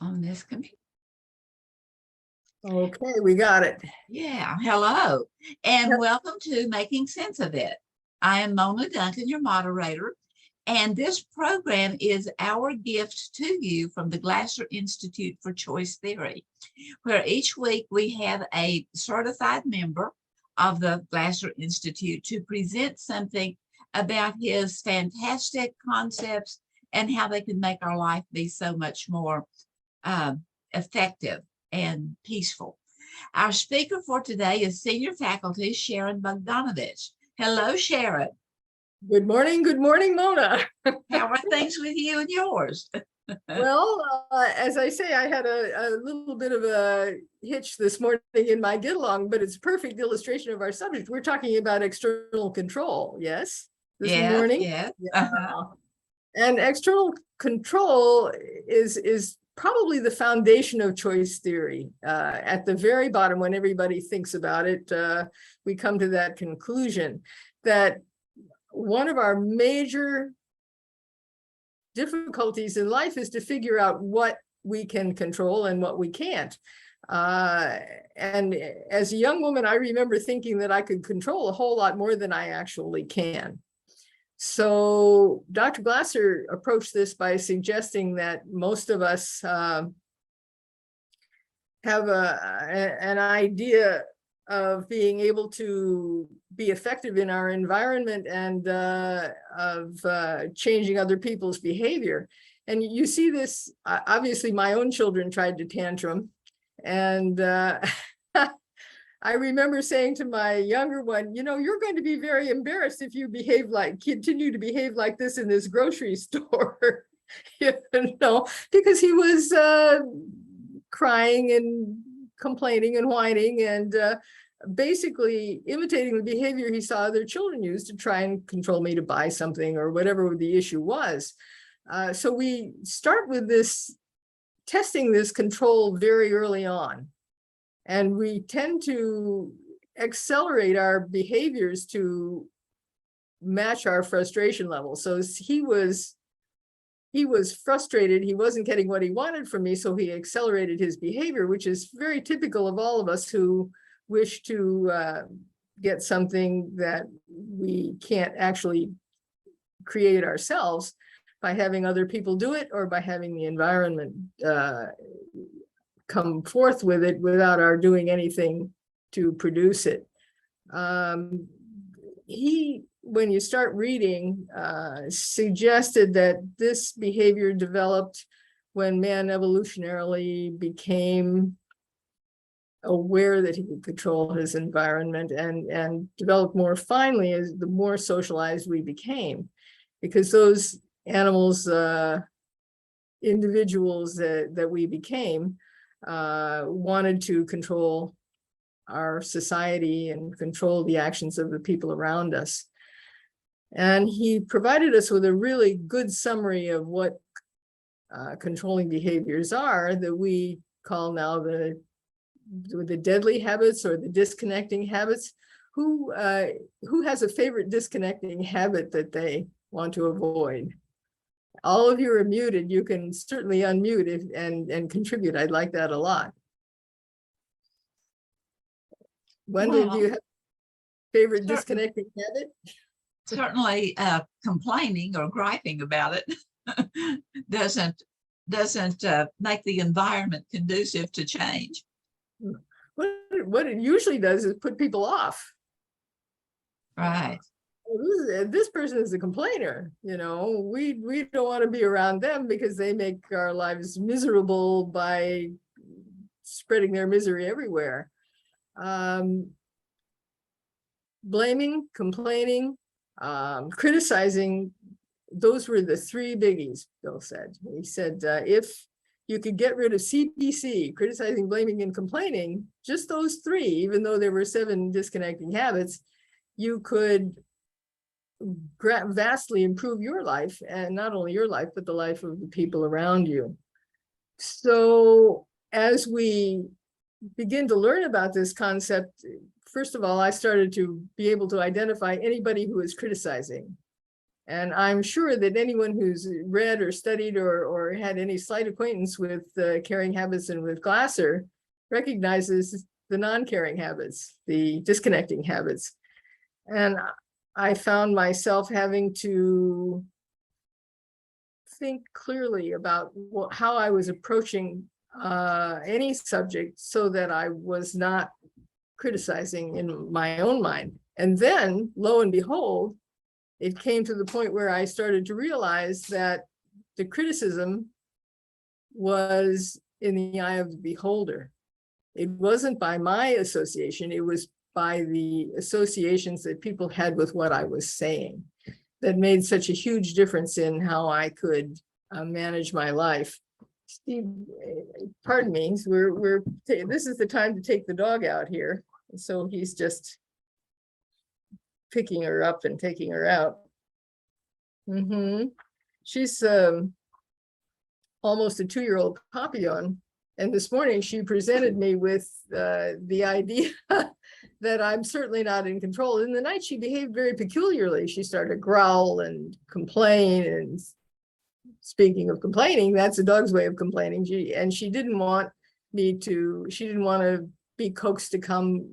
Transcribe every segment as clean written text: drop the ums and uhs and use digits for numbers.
on this computer. Okay, we got it. Yeah, hello, and Yep. welcome to Making Sense of It. I am Mona Duncan, your moderator, and this program is our gift to you from the Glasser Institute for Choice Theory, where each week we have a certified member of the Glasser Institute to present something about his fantastic concepts and how they can make our life be so much more effective and peaceful. Our speaker for today is senior faculty Shearon Bogdonavich. Hello, Shearon. Good morning, Mona. How are things with you and yours? Well, as I say, I had a little bit of a hitch this morning in my get along, but it's a perfect illustration of our subject. We're talking about external control, yes, this morning? Yes. Yeah. And external control is probably the foundation of choice theory. At the very bottom, when everybody thinks about it, we come to that conclusion that one of our major difficulties in life is to figure out what we can control and what we can't. And as a young woman, I remember thinking that I could control a whole lot more than I actually can. So Dr. Glasser approached this by suggesting that most of us have an idea of being able to be effective in our environment and of changing other people's behavior. And you see this, obviously my own children tried to tantrum. And I remember saying to my younger one, you know, you're going to be very embarrassed if you continue to behave like this in this grocery store, you know, because he was crying and complaining and whining and basically imitating the behavior he saw other children use to try and control me to buy something or whatever the issue was. So we start with this, testing this control very early on. And we tend to accelerate our behaviors to match our frustration level. So he was frustrated. He wasn't getting what he wanted from me. So he accelerated his behavior, which is very typical of all of us who wish to get something that we can't actually create ourselves by having other people do it or by having the environment come forth with it without our doing anything to produce it. He, when you start reading, suggested that this behavior developed when man evolutionarily became aware that he could control his environment and developed more finely as the more socialized we became, because those animals, individuals that we became, wanted to control our society and control the actions of the people around us. And he provided us with a really good summary of what controlling behaviors are that we call now the deadly habits or the disconnecting habits. Who has a favorite disconnecting habit that they want to avoid? All of you are muted. You can certainly unmute and contribute. I'd like that a lot. Wendy, do you have a favorite disconnecting habit? Certainly complaining or griping about it doesn't make the environment conducive to change. What it usually does is put people off. Right. This person is a complainer, you know, we don't want to be around them because they make our lives miserable by spreading their misery everywhere. Blaming, complaining, criticizing, those were the three biggies, Bill said. He said, if you could get rid of CPC, criticizing, blaming, and complaining, just those three, even though there were 7 disconnecting habits, you could vastly improve your life, and not only your life, but the life of the people around you. So as we begin to learn about this concept, first of all, I started to be able to identify anybody who is criticizing And I'm sure that anyone who's read or studied or had any slight acquaintance with caring habits and with Glasser recognizes the non-caring habits, the disconnecting habits. And I found myself having to think clearly about how I was approaching any subject so that I was not criticizing in my own mind. And then, lo and behold, it came to the point where I started to realize that the criticism was in the eye of the beholder. It wasn't by my association, it was by the associations that people had with what I was saying that made such a huge difference in how I could manage my life. Steve, pardon me, this is the time to take the dog out here. So he's just picking her up and taking her out. She's almost a 2-year-old papillon. And this morning she presented me with the idea that I'm certainly not in control. In the night, she behaved very peculiarly. She started to growl and complain. And speaking of complaining, that's a dog's way of complaining. She didn't want to be coaxed to come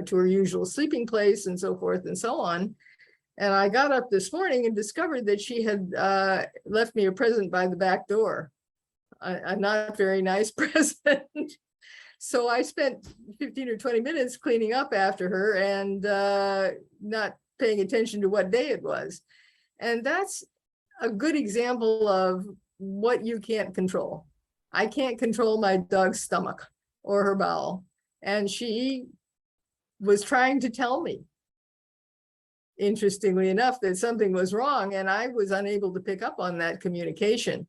to her usual sleeping place and so forth and so on. And I got up this morning and discovered that she had left me a present by the back door, a not very nice present. So I spent 15 or 20 minutes cleaning up after her and not paying attention to what day it was. And that's a good example of what you can't control. I can't control my dog's stomach or her bowel. And she was trying to tell me, interestingly enough, that something was wrong, and I was unable to pick up on that communication.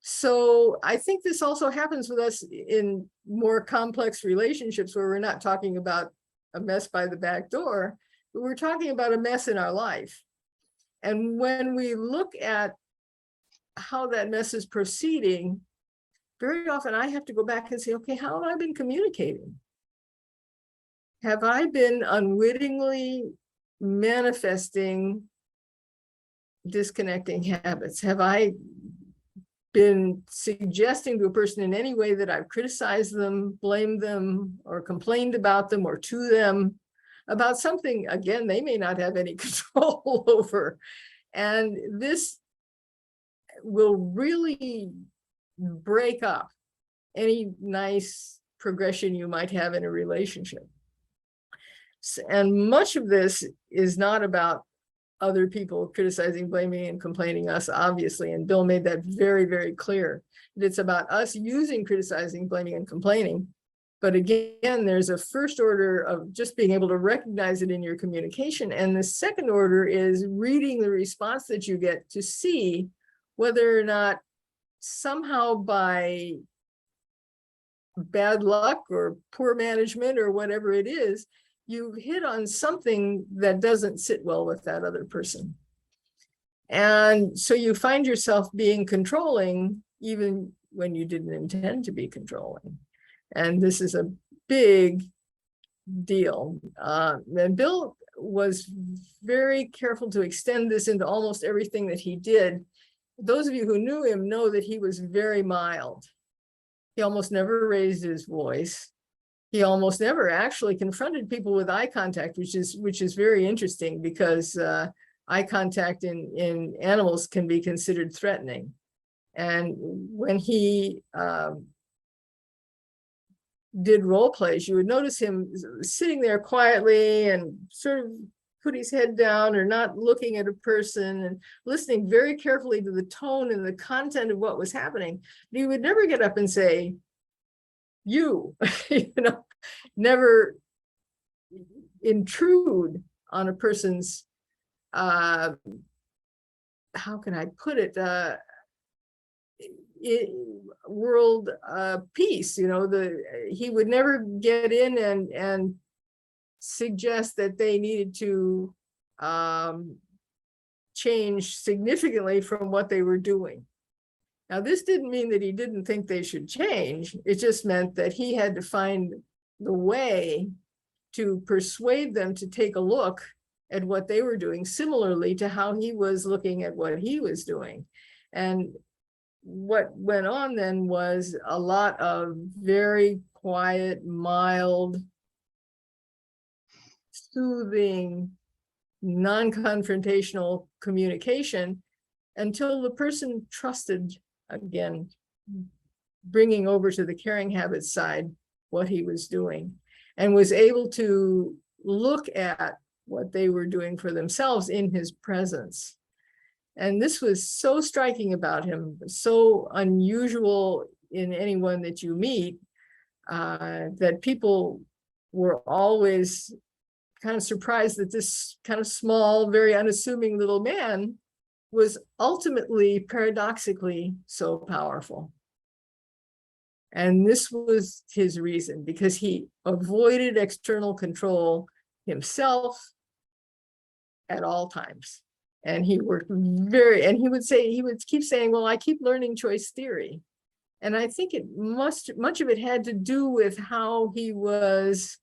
So I think this also happens with us in more complex relationships where we're not talking about a mess by the back door, but we're talking about a mess in our life. And when we look at how that mess is proceeding, very often I have to go back and say, okay, how have I been communicating? Have I been unwittingly manifesting disconnecting habits? Have I been suggesting to a person in any way that I've criticized them, blamed them, or complained about them or to them about something, again, they may not have any control over? And this will really break up any nice progression you might have in a relationship. And much of this is not about other people criticizing, blaming, and complaining us, obviously. And Bill made that very, very clear. It's about us using criticizing, blaming, and complaining. But again, there's a first order of just being able to recognize it in your communication. And the second order is reading the response that you get to see whether or not somehow by bad luck or poor management or whatever it is, you've hit on something that doesn't sit well with that other person. And so you find yourself being controlling even when you didn't intend to be controlling. And this is a big deal. And Bill was very careful to extend this into almost everything that he did. Those of you who knew him know that he was very mild. He almost never raised his voice. He almost never actually confronted people with eye contact, which is very interesting because eye contact in animals can be considered threatening. And when he did role plays, you would notice him sitting there quietly and sort of put his head down or not looking at a person and listening very carefully to the tone and the content of what was happening. But he would never get up and say, you, never intrude on a person's, how can I put it, world peace. He would never get in and suggest that they needed to change significantly from what they were doing. Now, this didn't mean that he didn't think they should change. It just meant that he had to find the way to persuade them to take a look at what they were doing, similarly to how he was looking at what he was doing. And what went on then was a lot of very quiet, mild, soothing, non-confrontational communication until the person trusted, again, bringing over to the caring habits side what he was doing, and was able to look at what they were doing for themselves in his presence. And this was so striking about him, so unusual in anyone that you meet, that people were always kind of surprised that this kind of small, very unassuming little man was ultimately, paradoxically, so powerful. And this was his reason, because he avoided external control himself at all times. And he worked and he would keep saying, well, I keep learning choice theory. And I think much of it had to do with how he was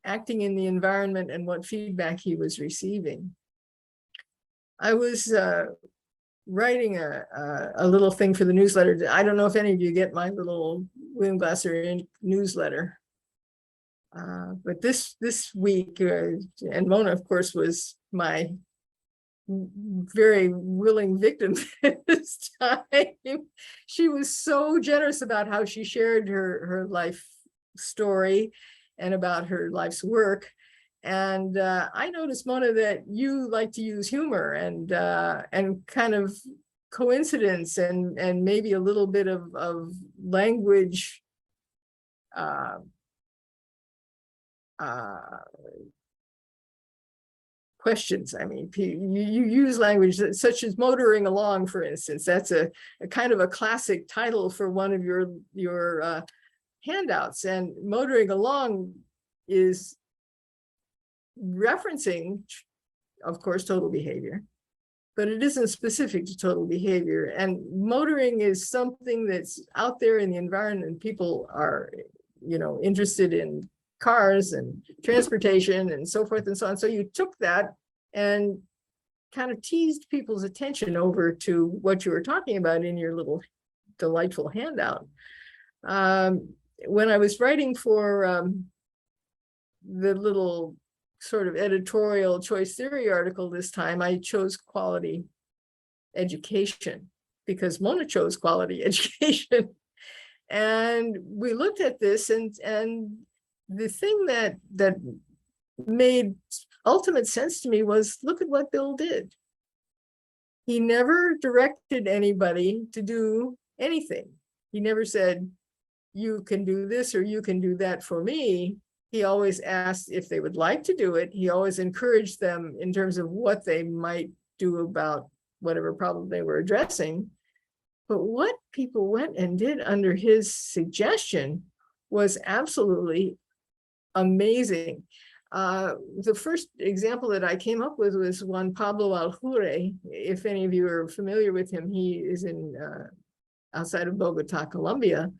acting in the environment and what feedback he was receiving. I was writing a little thing for the newsletter. I don't know if any of you get my little William Glasser newsletter. But this week, and Mona, of course, was my very willing victim this time. She was so generous about how she shared her life story and about her life's work. And I noticed, Mona, that you like to use humor and kind of coincidence and maybe a little bit of language questions. I mean, you use language such as motoring along, for instance. That's a kind of a classic title for one of your handouts. And motoring along is referencing, of course, total behavior, but it isn't specific to total behavior. And motoring is something that's out there in the environment. People are, interested in cars and transportation and so forth and so on. So you took that and kind of teased people's attention over to what you were talking about in your little delightful handout. When I was writing for the little sort of editorial choice theory article this time, I chose quality education because Mona chose quality education. And we looked at this, and the thing that made ultimate sense to me was, look at what Bill did. He never directed anybody to do anything. He never said, you can do this or you can do that for me. He always asked if they would like to do it. He always encouraged them in terms of what they might do about whatever problem they were addressing. But what people went and did under his suggestion was absolutely amazing. The first example that I came up with was Juan Pablo Aljure. If any of you are familiar with him, he is in outside of Bogota, Colombia,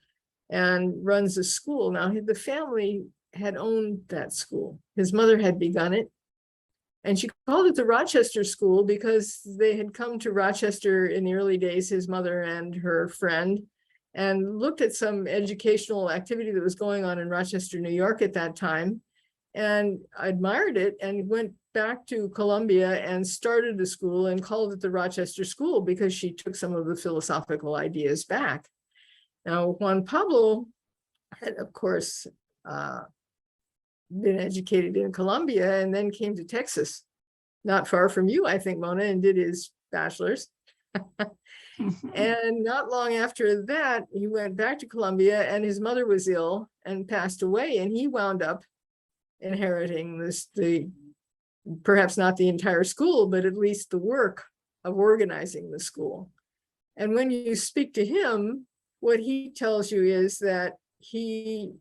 and runs a school. Now, the family had owned that school. His mother had begun it, and she called it the Rochester School because they had come to Rochester in the early days, his mother and her friend, and looked at some educational activity that was going on in Rochester, New York at that time, and admired it, and went back to Columbia and started the school and called it the Rochester School because she took some of the philosophical ideas back. Now, Juan Pablo had, of course, been educated in Columbia and then came to Texas, not far from you, I think, Mona, and did his bachelor's. And not long after that, he went back to Columbia, and his mother was ill and passed away, and he wound up inheriting perhaps not the entire school, but at least the work of organizing the school. And when you speak to him, what he tells you is that he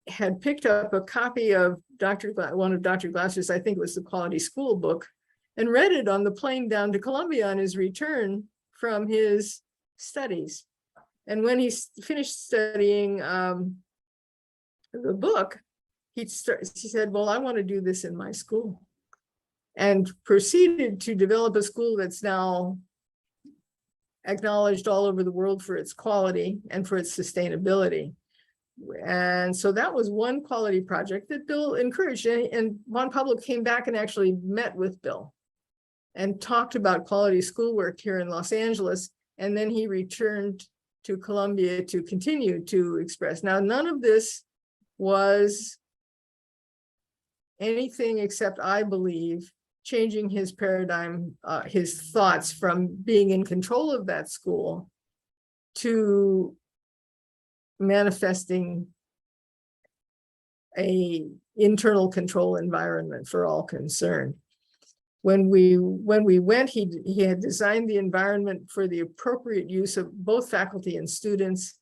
had picked up a copy of one of Dr. Glasser's, I think it was the Quality School book, and read it on the plane down to Columbia on his return from his studies. And when he finished studying the book, he said, well, I want to do this in my school, and proceeded to develop a school that's now acknowledged all over the world for its quality and for its sustainability. And so that was one quality project that Bill encouraged. And Juan Pablo came back and actually met with Bill and talked about quality schoolwork here in Los Angeles. And then he returned to Colombia to continue to express. Now, none of this was anything except, I believe, changing his paradigm, his thoughts from being in control of that school to manifesting a internal control environment for all concerned. When we went, he had designed the environment for the appropriate use of both faculty and students.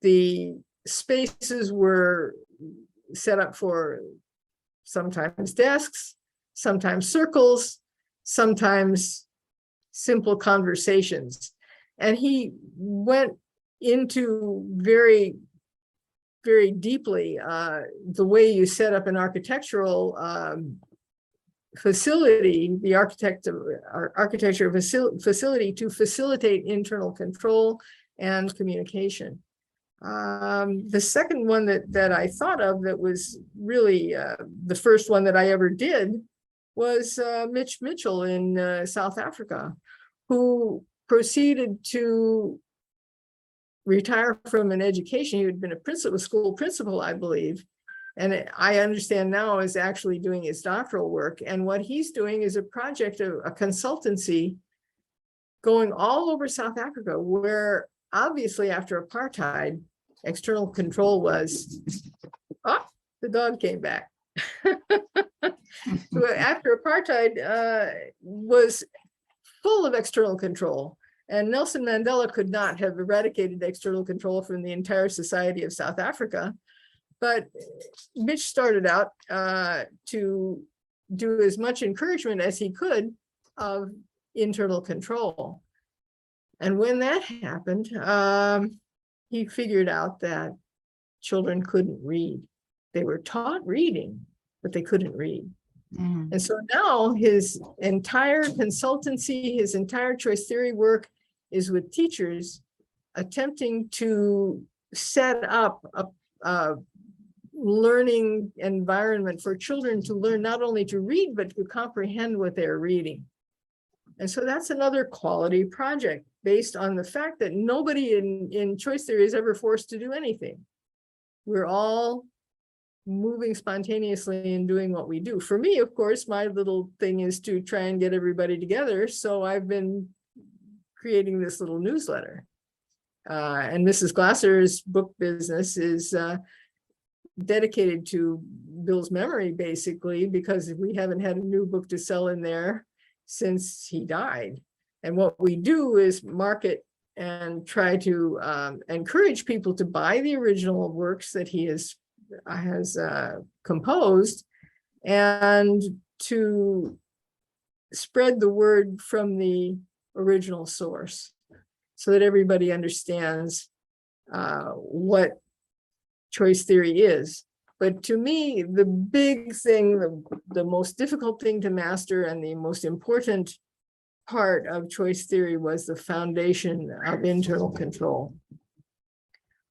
The spaces were set up for sometimes desks, sometimes circles, sometimes simple conversations. And he went into very, very deeply the way you set up an architectural facility, the architecture facility to facilitate internal control and communication. The second one that I thought of that was really the first one that I ever did was Mitch Mitchell in South Africa, who proceeded to retire from an education. He had been a school principal, I believe, and I understand now is actually doing his doctoral work. And what he's doing is a project of a consultancy going all over South Africa, where obviously after apartheid, external control was, the dog came back. After apartheid was full of external control, and Nelson Mandela could not have eradicated external control from the entire society of South Africa. But Mitch started out to do as much encouragement as he could of internal control. And when that happened, he figured out that children couldn't read. They were taught reading, but they couldn't read. And so now his entire consultancy, his entire choice theory work is with teachers attempting to set up a learning environment for children to learn not only to read, but to comprehend what they're reading. And so that's another quality project based on the fact that nobody in choice theory is ever forced to do anything. We're all moving spontaneously and doing what we do. For me, of course, my little thing is to try and get everybody together. So I've been creating this little newsletter. And Mrs. Glasser's book business is dedicated to Bill's memory, basically, because we haven't had a new book to sell in there since he died. And what we do is market and try to encourage people to buy the original works that he has composed, and to spread the word from the original source so that everybody understands what choice theory is. But to me, the big thing, the most difficult thing to master and the most important part of choice theory was the foundation of internal control.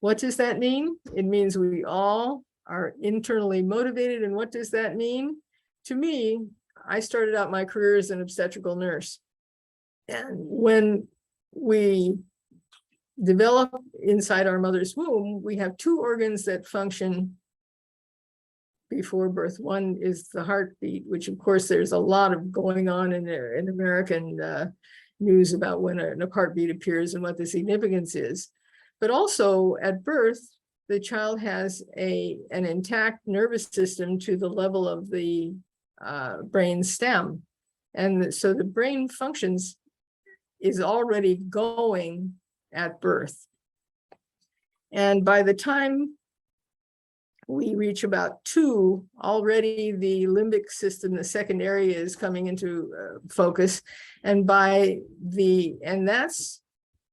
What does that mean? It means we all are internally motivated. And what does that mean? To me, I started out my career as an obstetrical nurse. And when we develop inside our mother's womb, we have two organs that function before birth. One is the heartbeat, which of course there's a lot of going on in American news about when a heartbeat appears and what the significance is. But also at birth, the child has an intact nervous system to the level of the brain stem. And so the brain functions is already going at birth. And by the time we reach about 2, already the limbic system, the second area, is coming into focus. And that's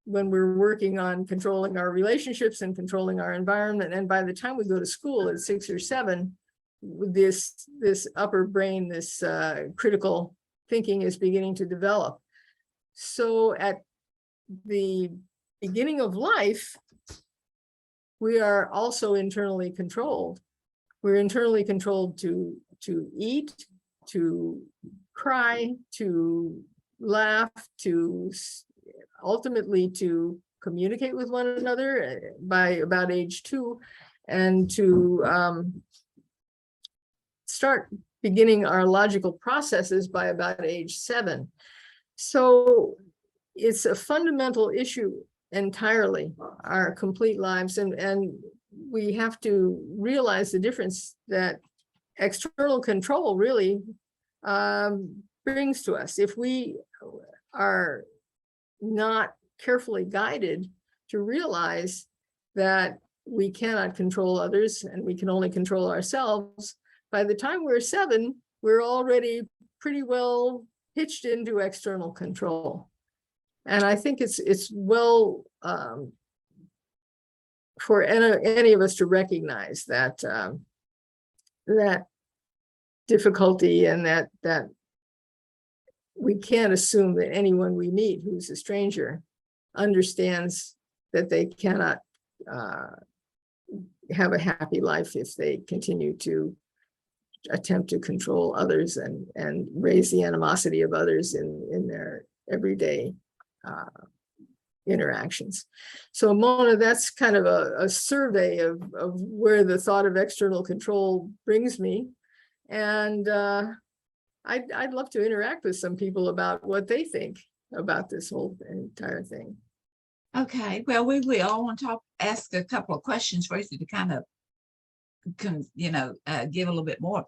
when we're working on controlling our relationships and controlling our environment. And by the time we go to school at 6 or 7, this upper brain, this critical thinking is beginning to develop. So at the beginning of life, we are also internally controlled. We're internally controlled to eat, to cry, to laugh, to ultimately to communicate with one another by about age 2, and to start beginning our logical processes by about age 7. So it's a fundamental issue entirely, our complete lives, and we have to realize the difference that external control really brings to us. If we are not carefully guided to realize that we cannot control others and we can only control ourselves, by the time we're 7, we're already pretty well hitched into external control. And I think it's well for any of us to recognize that that difficulty, and that we can't assume that anyone we meet who's a stranger understands that they cannot have a happy life if they continue to attempt to control others and raise the animosity of others in their everyday interactions. So Mona, that's kind of a survey of where the thought of external control brings me. And I'd love to interact with some people about what they think about this whole entire thing. Okay, well, we will. I want to ask a couple of questions for you to kind of, give a little bit more.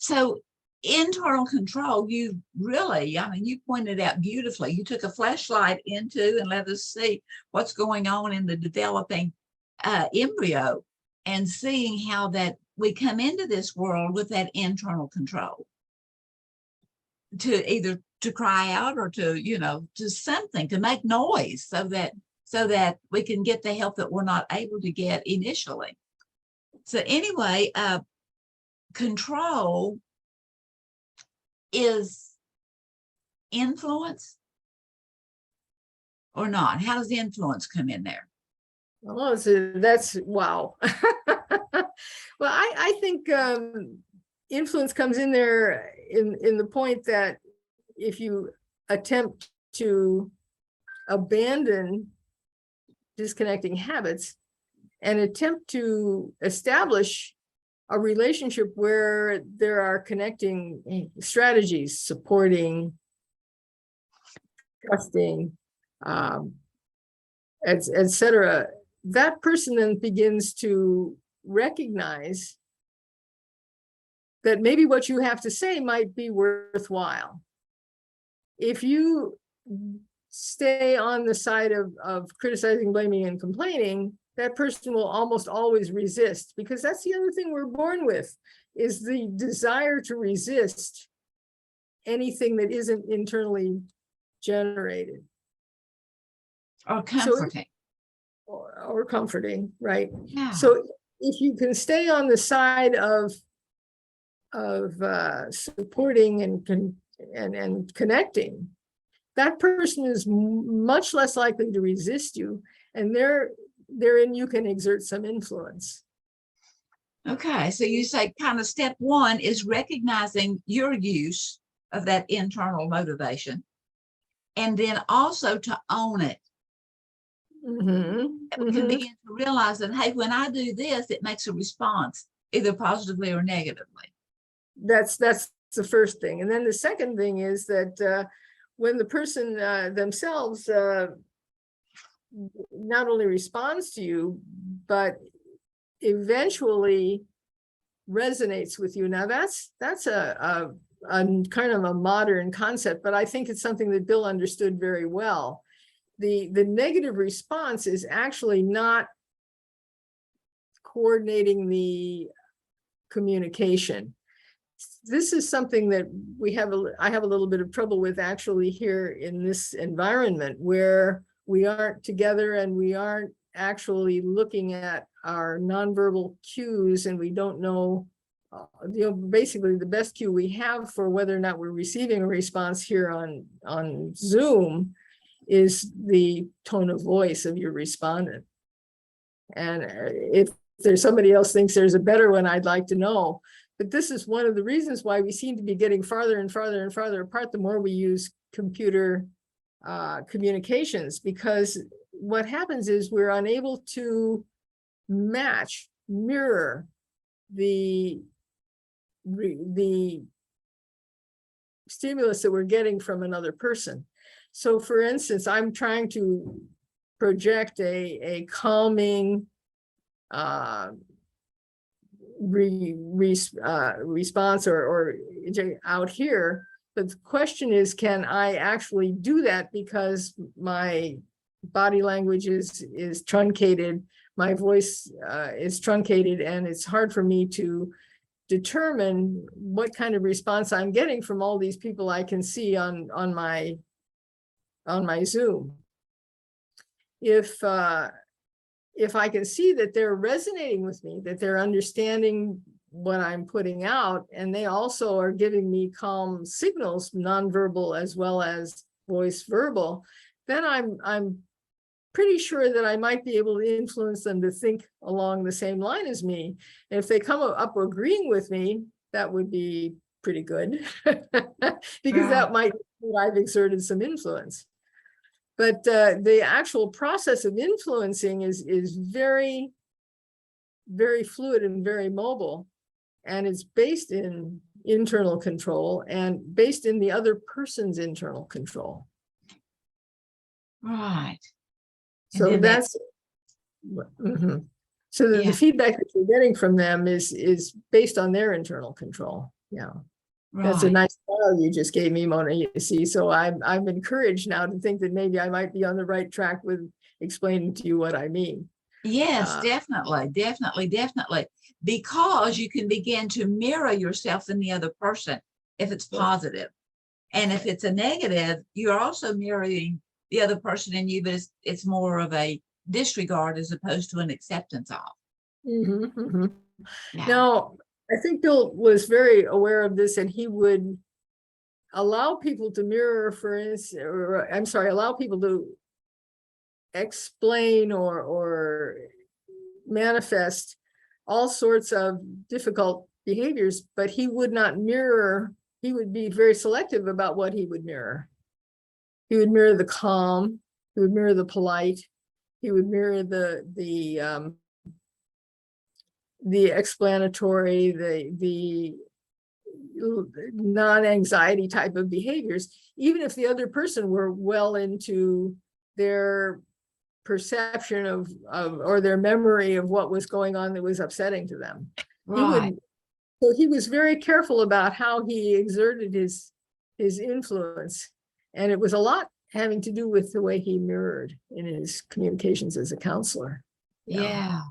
So internal control, you really, I mean, you pointed out beautifully. You took a flashlight into and let us see what's going on in the developing embryo, and seeing how that we come into this world with that internal control to either to cry out or to, to something, to make noise so that we can get the help that we're not able to get initially. So anyway, control is influence or not? How does the influence come in there? Oh, so that's wow. Well, I think influence comes in there in the point that if you attempt to abandon disconnecting habits and attempt to establish a relationship where there are connecting strategies, supporting, trusting, etc., that person then begins to recognize that maybe what you have to say might be worthwhile. If you stay on the side of criticizing, blaming, and complaining, that person will almost always resist, because that's the other thing we're born with, is the desire to resist anything that isn't internally generated. Or comforting. Or comforting, right? Yeah. So if you can stay on the side of supporting and connecting, that person is much less likely to resist you, and therein you can exert some influence. Okay, so you say kind of step 1 is recognizing your use of that internal motivation, and then also to own it. We can begin to realize that, hey, when I do this, it makes a response, either positively or negatively. That's the first thing. And then the second thing is that when the person themselves not only responds to you, but eventually resonates with you. Now that's a kind of a modern concept, but I think it's something that Bill understood very well. The negative response is actually not coordinating the communication. This is something that I have a little bit of trouble with actually here in this environment, where we aren't together and we aren't actually looking at our nonverbal cues, and we don't know basically the best cue we have for whether or not we're receiving a response here on Zoom is the tone of voice of your respondent. And if there's somebody else thinks there's a better one, I'd like to know. But this is one of the reasons why we seem to be getting farther and farther and farther apart the more we use computer communications, because what happens is we're unable to mirror the stimulus that we're getting from another person. So for instance, I'm trying to project a calming response or out here. But the question is, can I actually do that because my body language is truncated, my voice is truncated, and it's hard for me to determine what kind of response I'm getting from all these people I can see on my Zoom. If I can see that they're resonating with me, that they're understanding what I'm putting out, and they also are giving me calm signals, nonverbal as well as voice verbal, then I'm pretty sure that I might be able to influence them to think along the same line as me. And if they come up agreeing with me, that would be pretty good because that might mean I've exerted some influence. But the actual process of influencing is very, very fluid and very mobile. And it's based in internal control and based in the other person's internal control. Right. So that's, so the feedback that you're getting from them is based on their internal control. Yeah. That's a nice file you just gave me, Mona, you see. So I'm encouraged now to think that maybe I might be on the right track with explaining to you what I mean. Yes, definitely. Because you can begin to mirror yourself in the other person if it's positive. And if it's a negative, you're also mirroring the other person in you, but it's more of a disregard as opposed to an acceptance of. Yeah. Now, I think Bill was very aware of this, and he would allow people to mirror, for instance, or I'm sorry, allow people to explain or manifest all sorts of difficult behaviors, but he would not mirror. He would be very selective about what he would mirror. He would mirror the calm, he would mirror the polite, he would mirror the explanatory, the non-anxiety type of behaviors, even if the other person were well into their perception of or their memory of what was going on that was upsetting to them. So he was very careful about how he exerted his influence. And it was a lot having to do with the way he mirrored in his communications as a counselor. Yeah.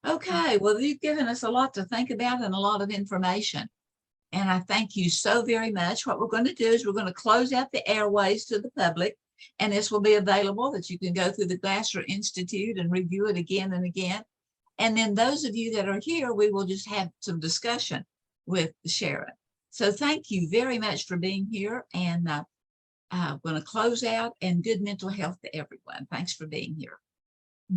Okay, well, you've given us a lot to think about and a lot of information. And I thank you so very much. What we're going to do is we're going to close out the airways to the public, and this will be available that you can go through the Glasser Institute and review it again and again. And then those of you that are here, we will just have some discussion with Shearon. So thank you very much for being here. And I'm going to close out, and good mental health to everyone. Thanks for being here.